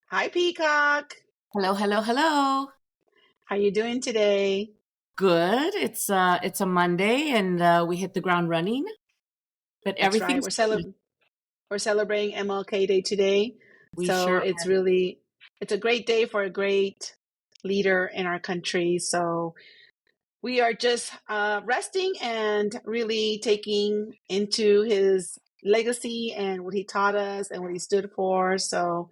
Hi, Peacock. Hello, hello, hello. How you doing today? Good. It's a Monday and we hit the ground running, but That's right. everything's good. We're celebrating MLK Day today. We So sure it's a great day for a great leader in our country. So we are just resting and really taking into his legacy and what he taught us and what he stood for. So,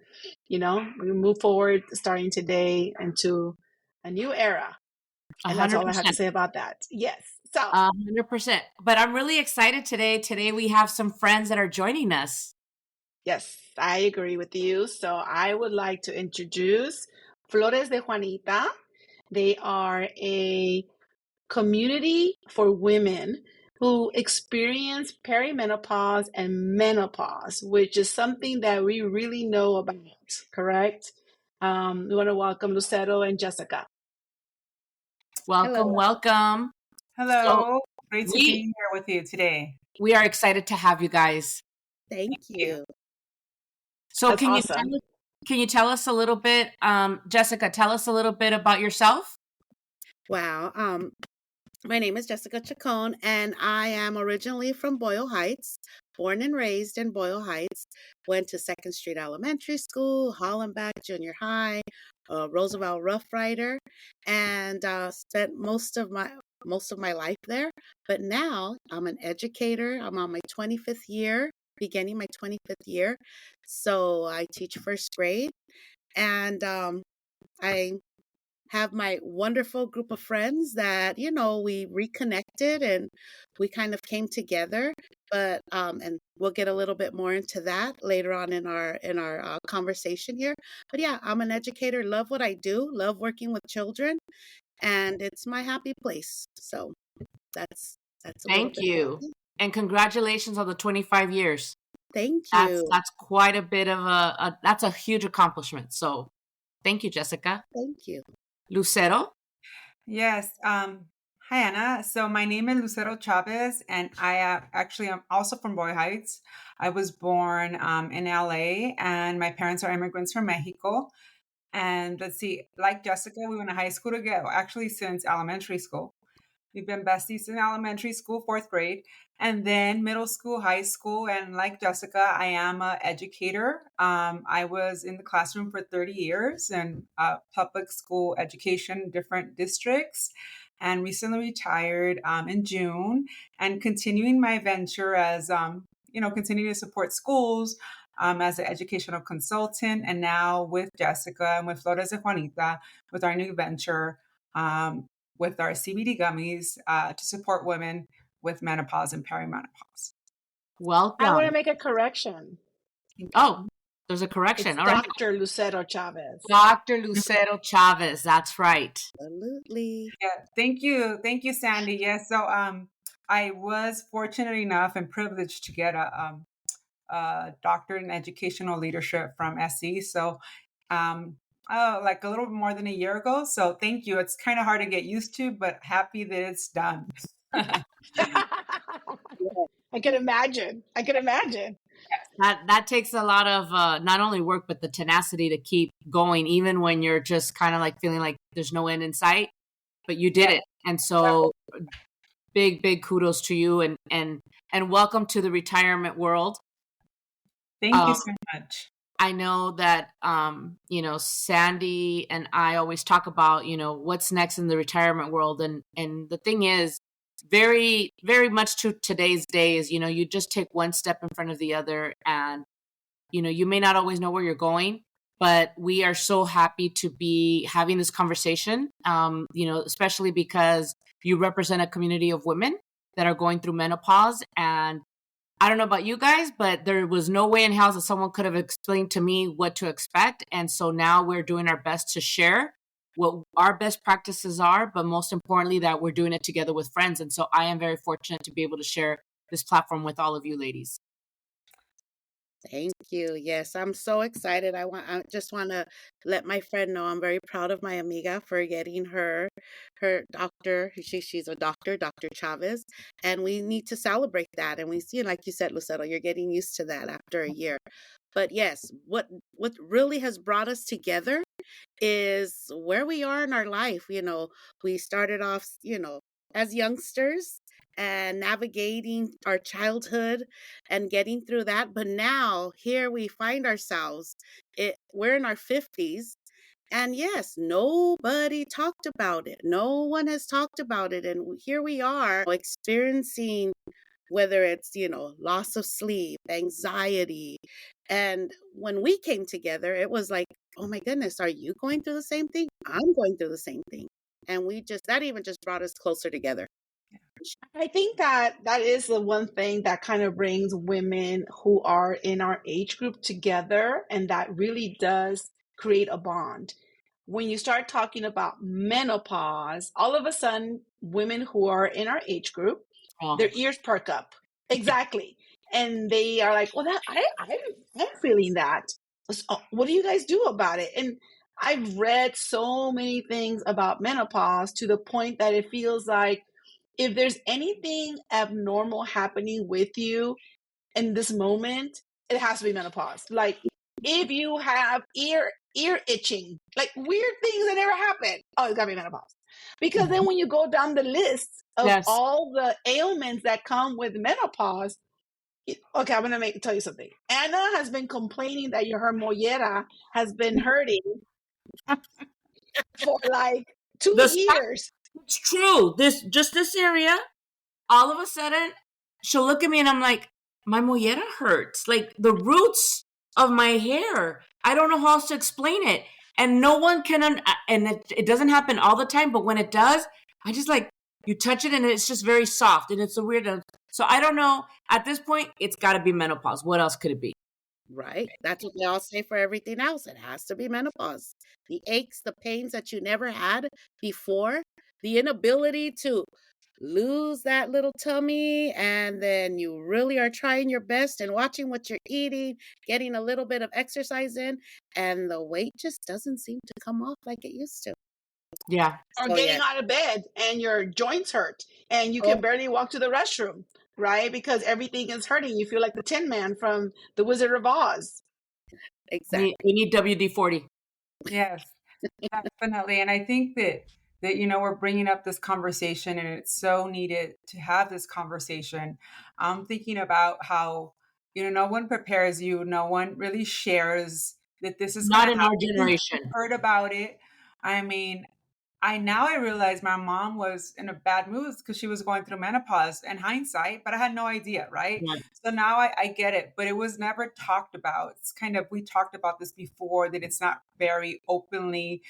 we move forward starting today into a new era. And that's all I have to 100%. say about that. Yes. So, 100%. But I'm really excited today. Today we have some friends that are joining us. yes, I agree with you. So, I would like to introduce Flores de Juanita. They are a community for women who experience perimenopause and menopause, which is something that we really know about, correct? We want to welcome Lucero and Jessica. Welcome, Hello. welcome. So Hello. Great to be we here with you today. we are excited to have you guys. Thank Thank you. you. So That's awesome. can you tell us a little bit, Jessica, tell us a little bit about yourself? Wow. My name is Jessica Chacón, and I am originally from Boyle Heights, born and raised in Boyle Heights. Went to Second Street Elementary School, Hollenbeck Junior High, Roosevelt Rough Rider, and spent most of my life there. But now I'm an educator. I'm on my 25th year, beginning my 25th year. So I teach first grade, and I have my wonderful group of friends that we reconnected and we kind of came together, but and we'll get a little bit more into that later on in our conversation here. But yeah, I'm an educator, love what I do, love working with children, and it's my happy place. So that's a little Thank bit you. about me. And congratulations on the 25 years. Thank That's you. that's quite a bit of that's a huge accomplishment. So thank you, Jessica. Thank you. Lucero? Yes. Hi, Anna. So my name is Lucero Chávez, and I actually am also from Boy Heights. I was born in LA, and my parents are immigrants from Mexico. And let's see, like Jessica, we went to high school together, actually since elementary school. We've been besties in elementary school, fourth grade, and then middle school, high school. And like Jessica, I am an educator. I was in the classroom for 30 years in public school education, different districts, and recently retired in June and continuing my venture as, continuing to support schools as an educational consultant. And now with Jessica and with Flores de Juanita, with our new venture, with our CBD gummies to support women with menopause and perimenopause. Welcome. I want to make a correction. Oh, there's a correction. It's All right. Dr. Lucero Chavez. Dr. Lucero Chavez. That's right. Absolutely. Yeah, thank you, Sandy. Yes, so I was fortunate enough and privileged to get a doctorate in educational leadership from SE. So like a little more than a year ago. So thank you. It's kind of hard to get used to, but happy that it's done. I can imagine. That takes a lot of not only work but the tenacity to keep going, even when you're just kind of like feeling like there's no end in sight. But you did it, and so big kudos to you, and welcome to the retirement world. Thank you so much. I know that Sandy and I always talk about what's next in the retirement world, and the thing is, very very much to today's days, you just take one step in front of the other, and you may not always know where you're going, but we are so happy to be having this conversation, especially because you represent a community of women that are going through menopause. And I don't know about you guys, but there was no way in hell that someone could have explained to me what to expect. And so now we're doing our best to share what our best practices are, but most importantly, that we're doing it together with friends. And so I am very fortunate to be able to share this platform with all of you ladies. Thank you. Yes, I'm so excited. I just want to let my friend know I'm very proud of my amiga for getting her doctor. She's a doctor, Dr. Chavez, and we need to celebrate that. And we see, like you said, Lucero, you're getting used to that after a year. But yes, what really has brought us together is where we are in our life. We started off, as youngsters and navigating our childhood and getting through that. But now here we find ourselves. We're in our 50s. And yes, nobody talked about it. No one has talked about it. And here we are experiencing, whether it's, loss of sleep, anxiety. And when we came together, it was like, oh my goodness, are you going through the same thing? I'm going through the same thing. And that even just brought us closer together. I think that is the one thing that kind of brings women who are in our age group together, and that really does create a bond. When you start talking about menopause, all of a sudden, women who are in our age group, their ears perk up. Exactly. And they are like, well, I'm feeling that. So, what do you guys do about it? And I've read so many things about menopause to the point that it feels like if there's anything abnormal happening with you in this moment, it has to be menopause. Like if you have ear itching, like weird things that never happen, oh, it's gotta be menopause. Because then when you go down the list of all the ailments that come with menopause, okay, I'm gonna tell you something. Anna has been complaining that her mollera has been hurting for like 2 years. It's true. This area, all of a sudden, she'll look at me and I'm like, my mollera hurts. Like the roots of my hair. I don't know how else to explain it. And no one can, and it doesn't happen all the time, but when it does, I just like, you touch it and it's just very soft and it's a weird. So I don't know. At this point, it's got to be menopause. What else could it be? Right. That's what they all say for everything else. It has to be menopause. The aches, the pains that you never had before, the inability to lose that little tummy, and then you really are trying your best and watching what you're eating, getting a little bit of exercise in, and the weight just doesn't seem to come off like it used to. Yeah. Or getting out of bed and your joints hurt and you can barely walk to the restroom, right? Because everything is hurting. You feel like the Tin Man from The Wizard of Oz. Exactly. We need WD-40. Yes, definitely. And I think that we're bringing up this conversation and it's so needed to have this conversation. I'm thinking about how, no one prepares you. No one really shares that this is not in our generation. Heard about it. I mean, I realize my mom was in a bad mood because she was going through menopause in hindsight, but I had no idea, right? Right. So now I get it, but it was never talked about. It's kind of, we talked about this before, that it's not very openly,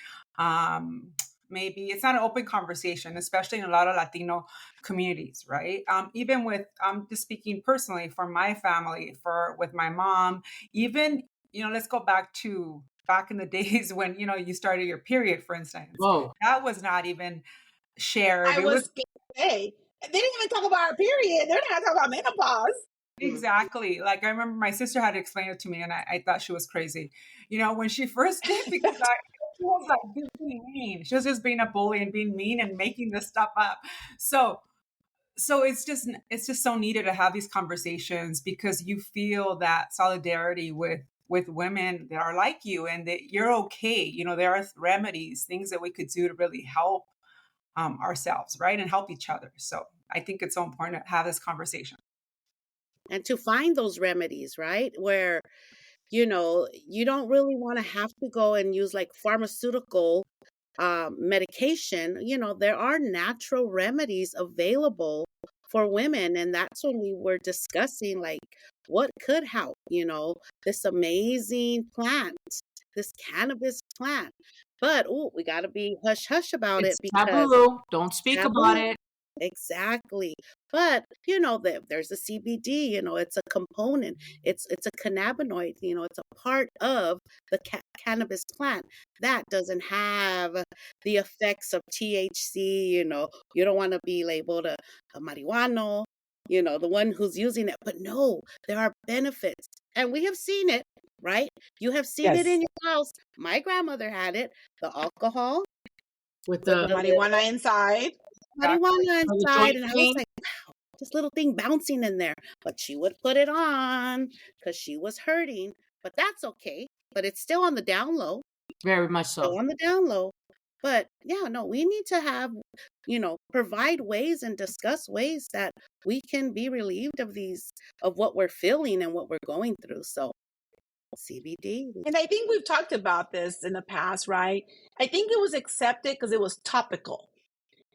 maybe it's not an open conversation, especially in a lot of Latino communities, right? Even with, just speaking personally for my family, with my mom, even, let's go back in the days when, you started your period, for instance. Whoa. That was not even shared. I was going to say, they didn't even talk about our period. They're not talking about menopause. Exactly. Like I remember my sister had to explain it to me and I thought she was crazy. When she first did, because she was like being mean. She was just being a bully and being mean and making this stuff up. So it's just so needed to have these conversations because you feel that solidarity with women that are like you and that you're okay. There are remedies, things that we could do to really help ourselves, right? And help each other. So I think it's so important to have this conversation. And to find those remedies, right? Where, you don't really want to have to go and use like pharmaceutical medication. There are natural remedies available for women. And that's when we were discussing like what could help, this amazing plant, this cannabis plant. But we got to be hush hush about it because taboo. Don't speak about it. Exactly. But, there's a CBD, it's a component. It's a cannabinoid, it's a part of the cannabis plant that doesn't have the effects of THC, you don't want to be labeled a marijuana, the one who's using it. But no, there are benefits. And we have seen it, right? You have seen it in your house. My grandmother had it, the alcohol. With the marijuana inside. Marijuana inside, and I was like, wow, this little thing bouncing in there. But she would put it on because she was hurting. but that's okay. But it's still on the down low. Very much Still so. on the down low. But yeah, no, we need to have, provide ways and discuss ways that we can be relieved of what we're feeling and what we're going through. So CBD. And I think we've talked about this in the past, right? I think it was accepted because it was topical.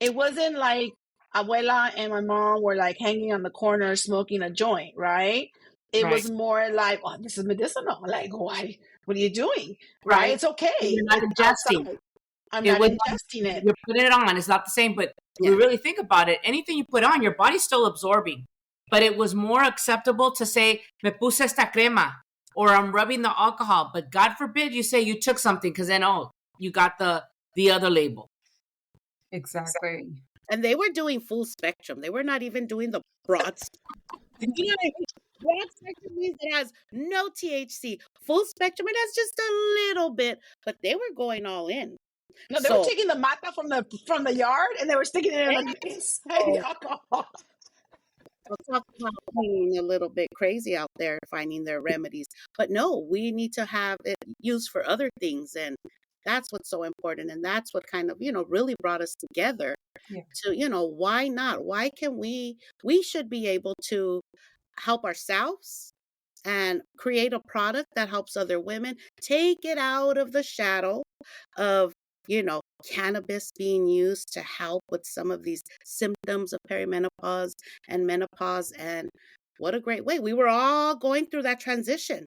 It wasn't like abuela and my mom were like hanging on the corner smoking a joint, right? It Right. was more like, oh, this is medicinal. Like, why? What are you doing? Right? It's okay. You're not It's ingesting. outside. I'm not ingesting it. You're putting it on. It's not the same, but we really think about it. Anything you put on, your body's still absorbing. But it was more acceptable to say, me puse esta crema, or I'm rubbing the alcohol. But God forbid you say you took something, because then, you got the other label. Exactly. And they were doing full spectrum. They were not even doing the broad spectrum. You know what I mean? Broad spectrum means it has no THC. Full spectrum, it has just a little bit, but they were going all in. No, they were taking the mata from the yard and they were sticking it in the alcohol. I'll talk about being a little bit crazy out there finding their remedies. But no, we need to have it used for other things. And that's what's so important. And that's what kind of, really brought us together to, why not? Why can we should be able to help ourselves and create a product that helps other women, take it out of the shadow of, cannabis being used to help with some of these symptoms of perimenopause and menopause. And what a great way. We were all going through that transition.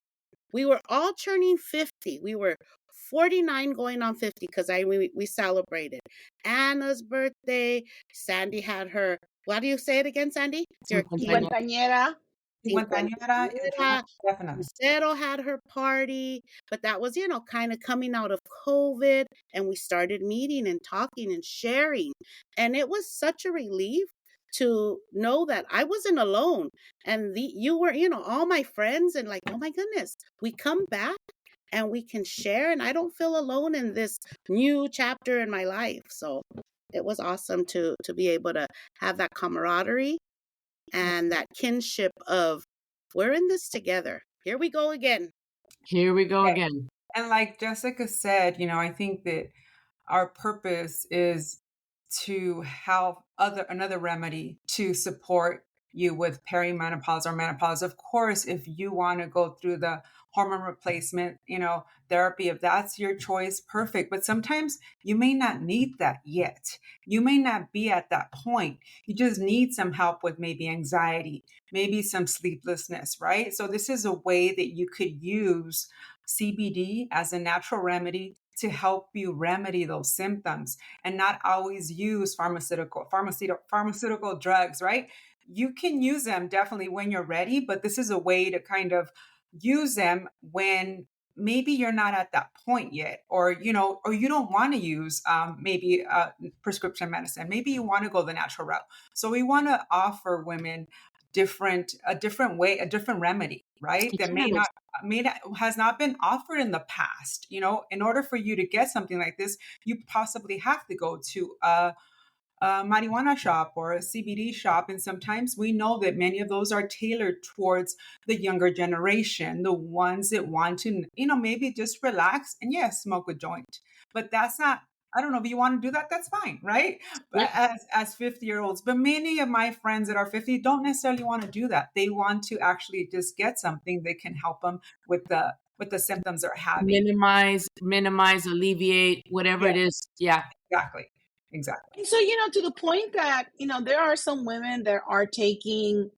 We were all turning 50. We were 49 going on 50 because we celebrated Anna's birthday. Sandy had her, what do you say it again, Sandy? Quinceañera. Lucero had her party, but that was, kind of coming out of COVID, and we started meeting and talking and sharing. And it was such a relief to know that I wasn't alone. And you were, all my friends, and like, oh my goodness, we come back and we can share, and I don't feel alone in this new chapter in my life. So it was awesome to be able to have that camaraderie and that kinship of, we're in this together. Here we go again. Here we go again. And like Jessica said, I think that our purpose is to have another remedy to support you with perimenopause or menopause. Of course, if you want to go through the hormone replacement, therapy, if that's your choice, perfect. But sometimes you may not need that yet. You may not be at that point. You just need some help with maybe anxiety, maybe some sleeplessness, right? So this is a way that you could use CBD as a natural remedy to help you remedy those symptoms and not always use pharmaceutical drugs, right? You can use them definitely when you're ready, but this is a way to kind of use them when maybe you're not at that point yet, or you don't want to use maybe prescription medicine. Maybe you want to go the natural route. So we want to offer women a different way, a different remedy, right? That has not been offered in the past. In order for you to get something like this, you possibly have to go to a marijuana shop or a CBD shop. And sometimes we know that many of those are tailored towards the younger generation, the ones that want to, maybe just relax and smoke a joint. But that's not, I don't know if you want to do that, that's fine, right? Yeah. As 50-year-olds. But many of my friends that are 50 don't necessarily want to do that. They want to actually just get something that can help them with the symptoms they're having. Minimize, alleviate, whatever it is. Yeah. Exactly. So, to the point that, there are some women that are taking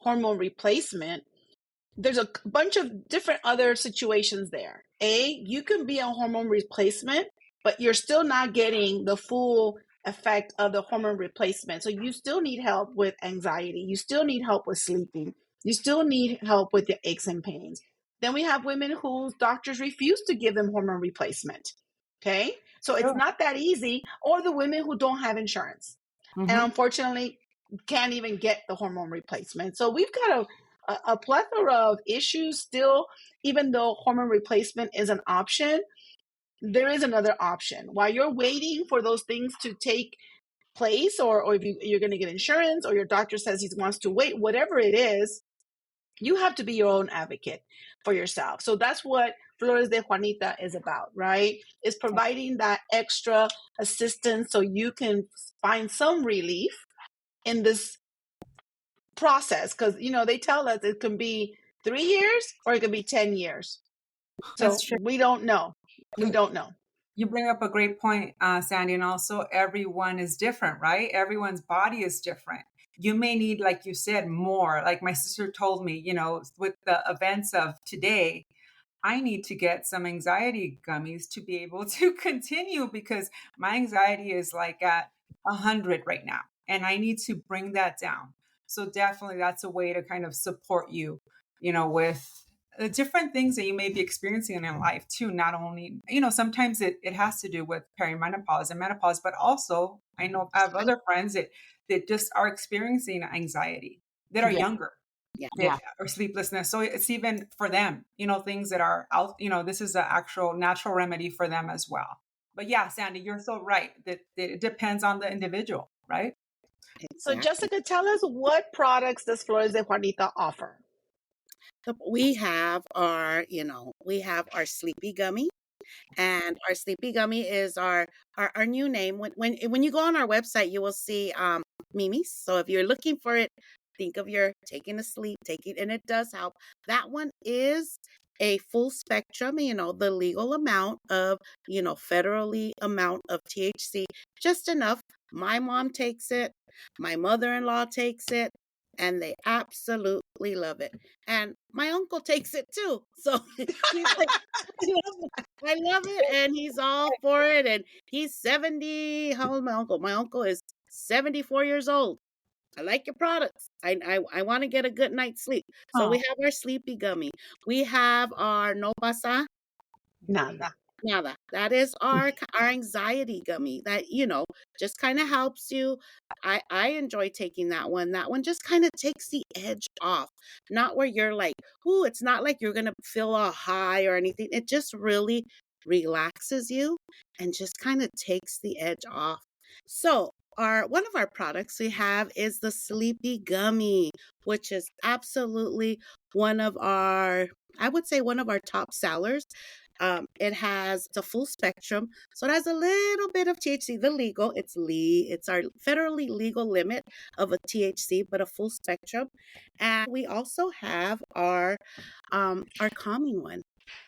hormone replacement. There's a bunch of different other situations there. You can be on hormone replacement, but you're still not getting the full effect of the hormone replacement. So you still need help with anxiety. You still need help with sleeping. You still need help with the aches and pains. Then we have women whose doctors refuse to give them hormone replacement. Okay. So it's not that easy, or the women who don't have insurance and unfortunately can't even get the hormone replacement. So we've got a plethora of issues still. Even though hormone replacement is an option, there is another option. While you're waiting for those things to take place, or if you're going to get insurance, or your doctor says he wants to wait, whatever it is, You have to be your own advocate for yourself. So that's what Flores de Juanita is about, right? It's providing that extra assistance so you can find some relief in this process. Because, they tell us it can be 3 years or it can be 10 years. So That's true. we don't know. We don't know. You bring up a great point, Sandy, and also everyone is different, right? Everyone's body is different. You may need, like you said, more. Like my sister told me, with the events of today, I need to get some anxiety gummies to be able to continue because my anxiety is like at 100 right now, and I need to bring that down. So definitely that's a way to kind of support you, with the different things that you may be experiencing in life too. Not only, sometimes it has to do with perimenopause and menopause, but also I know I have other friends that just are experiencing anxiety that are Yeah. younger, that or sleeplessness. So it's even for them, things that are out, this is an actual natural remedy for them as well. But yeah, Sandy, you're so right that it depends on the individual, right? So Jessica, tell us, what products does Flores de Juanita offer? We have our, we have our Sleepy Gummy. And our Sleepy Gummy is our new name. When you go on our website, you will see Mimi's. So if you're looking for it, think of your taking a sleep, and it does help. That one is a full spectrum, the legal amount of, federally amount of THC, just enough. My mom takes it. My mother-in-law takes it. And they absolutely love it. And my uncle takes it too. So he's like, I love it. And he's all for it. And he's 70. How old is my uncle? My uncle is 74 years old. I like your products. I want to get a good night's sleep. So we have our Sleepy Gummy. We have our No Pasa Nada. Nada. That is our anxiety gummy that, just kind of helps you. I enjoy taking that one. That one just kind of takes the edge off. Not where you're like, ooh, it's not like you're going to feel a high or anything. It just really relaxes you and just kind of takes the edge off. So one of our products we have is the Sleepy Gummy, which is absolutely one of our top sellers. It has the full spectrum, so it has a little bit of THC. It's our federally legal limit of a THC, but a full spectrum. And we also have our calming one,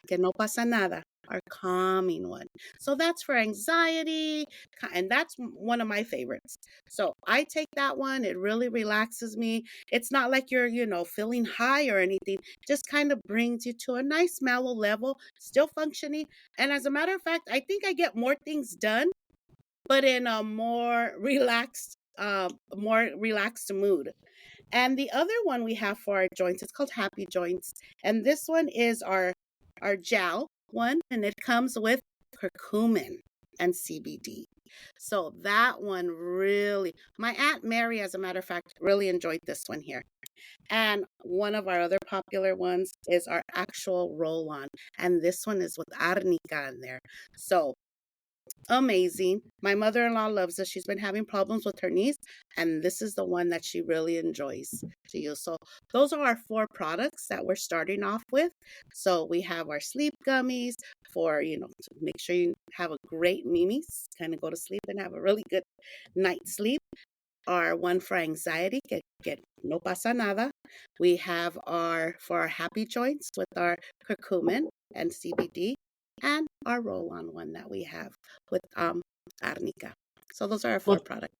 que no pasa nada. Our calming one. So that's for anxiety, and that's one of my favorites. So I take that one. It really relaxes me. It's not like you're, feeling high or anything. Just kind of brings you to a nice mellow level, still functioning. And as a matter of fact, I think I get more things done, but in a more relaxed mood. And the other one we have for our joints, it's called Happy Joints. And this one is our gel one, and it comes with curcumin and CBD. So that one really, my Aunt Mary, as a matter of fact, really enjoyed this one here. And one of our other popular ones is our actual roll-on. And this one is with Arnica in there. So amazing. My mother-in-law loves this. She's been having problems with her knees, and this is the one that she really enjoys to use. So those are our 4 products that we're starting off with. So we have our sleep gummies for, to make sure you have a great Mimi's, kind of go to sleep and have a really good night's sleep. Our one for anxiety, get no pasa nada. We have for our happy joints with our curcumin and CBD, and our roll-on one that we have with Arnica. So those are our 4 products.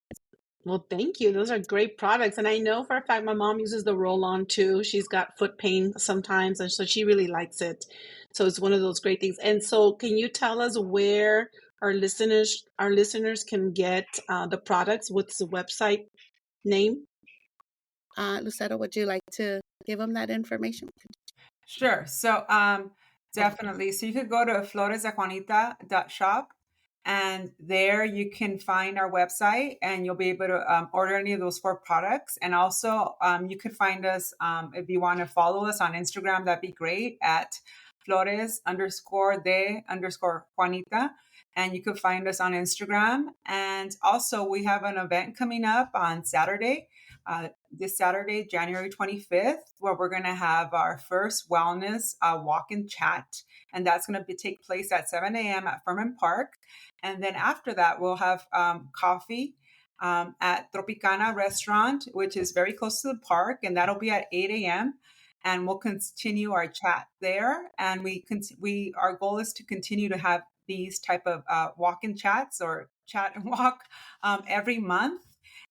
Well, thank you. Those are great products. And I know for a fact my mom uses the roll-on too. She's got foot pain sometimes, and so she really likes it. So it's one of those great things. And so can you tell us where our listeners can get the products? What's the website name? Lucero, would you like to give them that information? Sure. So definitely. So you could go to floresdejuanita.shop, and there you can find our website, and you'll be able to order any of those 4 products. And also you could find us, if you want to follow us on Instagram, that'd be great, at Flores_de_Juanita. And you can find us on Instagram. And also we have an event coming up on Saturday this Saturday, January 25th, where we're going to have our first wellness walk-in chat. And that's going to take place at 7 a.m. at Furman Park. And then after that, we'll have coffee at Tropicana Restaurant, which is very close to the park. And that'll be at 8 a.m. And we'll continue our chat there. And our goal is to continue to have these type of walk-in chats or chat and walk every month.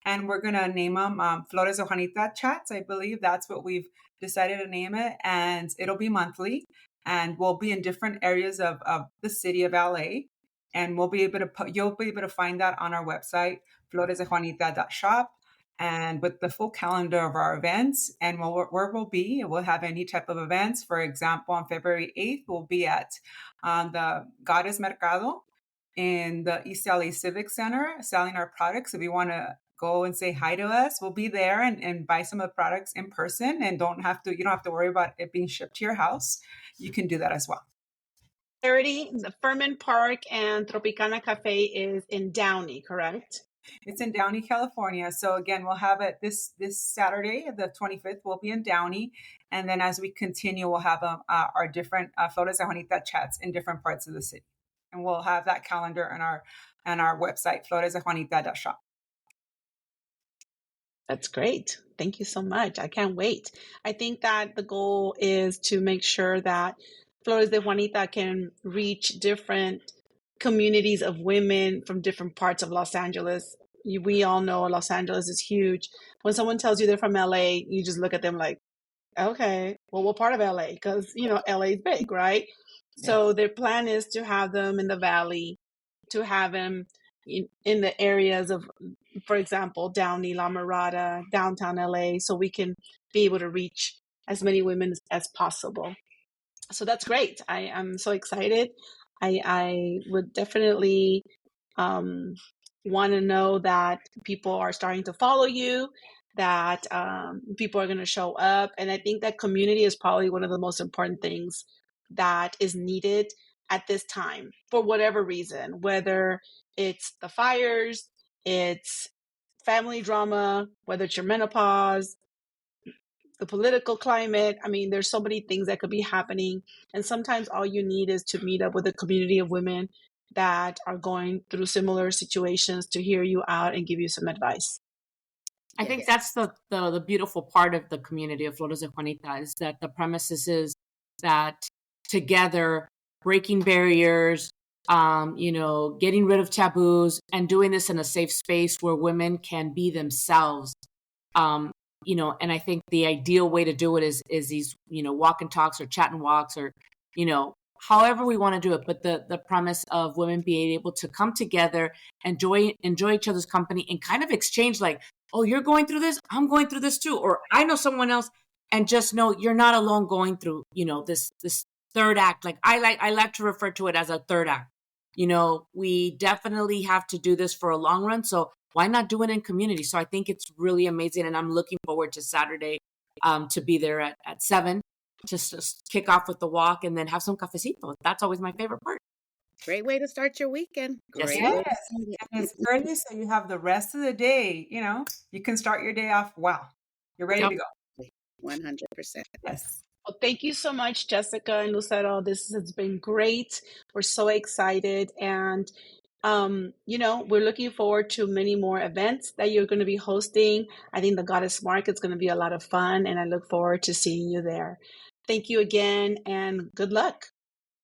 And we're going to name them Flores de Juanita chats. I believe that's what we've decided to name it. And it'll be monthly. And we'll be in different areas of the city of LA. And you'll be able to find that on our website, floresdejuanita.shop. And with the full calendar of our events and where we'll have any type of events. For example, on February 8th, we'll be at the Goddess Mercado in the East LA Civic Center selling our products. If you want to go and say hi to us, we'll be there and buy some of the products in person, and you don't have to worry about it being shipped to your house. You can do that as well. The Furman Park and Tropicana Cafe is in Downey, correct? It's in Downey, California. So again, we'll have it this Saturday, the 25th. We'll be in Downey, and then as we continue, we'll have our different Flores de Juanita chats in different parts of the city, and we'll have that calendar on our website, floresdejuanita.shop. That's great. Thank you so much. I can't wait. I think that the goal is to make sure that Flores de Juanita can reach different communities of women from different parts of Los Angeles. We all know Los Angeles is huge. When someone tells you they're from LA, you just look at them like, okay, well, what part of LA? Because, LA is big, right? Yeah. So their plan is to have them in the Valley, to have them in the areas of, for example, Downey, La Mirada, downtown LA, so we can be able to reach as many women as possible. So that's great. I am so excited. I would definitely want to know that people are starting to follow you, that people are going to show up. And I think that community is probably one of the most important things that is needed at this time for whatever reason, whether it's the fires, it's family drama, whether it's your menopause, the political climate. I mean, there's so many things that could be happening. And sometimes all you need is to meet up with a community of women that are going through similar situations to hear you out and give you some advice. I think that's the beautiful part of the community of Flores de Juanita, is that the premises is that together, breaking barriers, getting rid of taboos, and doing this in a safe space where women can be themselves. And I think the ideal way to do it is these, walk and talks or chat and walks or, however we want to do it. But the premise of women being able to come together, enjoy each other's company, and kind of exchange like, oh, you're going through this, I'm going through this too, or I know someone else, and just know you're not alone going through, this third act. Like I like to refer to it as a third act. We definitely have to do this for a long run. So why not do it in community? So I think it's really amazing. And I'm looking forward to Saturday to be there at 7, just to kick off with the walk and then have some cafecito. That's always my favorite part. Great way to start your weekend. Great. Yes. And it's early, so you have the rest of the day. You can start your day off. Wow. You're ready to go. 100%. Yes. Well, thank you so much, Jessica and Lucero. This has been great. We're so excited. And, we're looking forward to many more events that you're going to be hosting. I think the Goddess Market is going to be a lot of fun, and I look forward to seeing you there. Thank you again, and good luck.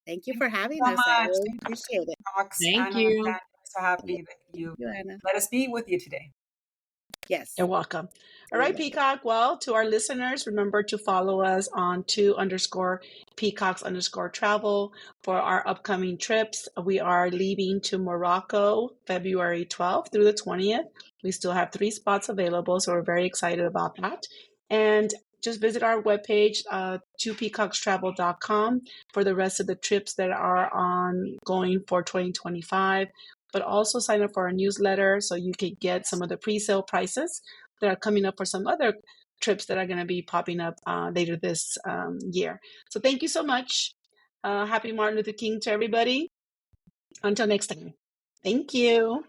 Thank you for having us. I really appreciate it. Thank you. I'm so happy that you let us be with you today. Yes. You're welcome. All right, Peacock. Well, to our listeners, remember to follow us on @2_peacocks_travel for our upcoming trips. We are leaving to Morocco February 12th through the 20th. We still have 3 spots available, so we're very excited about that. And just visit our webpage, 2peacockstravel.com, for the rest of the trips that are ongoing for 2025. But also sign up for our newsletter so you can get some of the pre-sale prices that are coming up for some other trips that are going to be popping up later this year. So thank you so much. Happy Martin Luther King to everybody. Until next time. Thank you.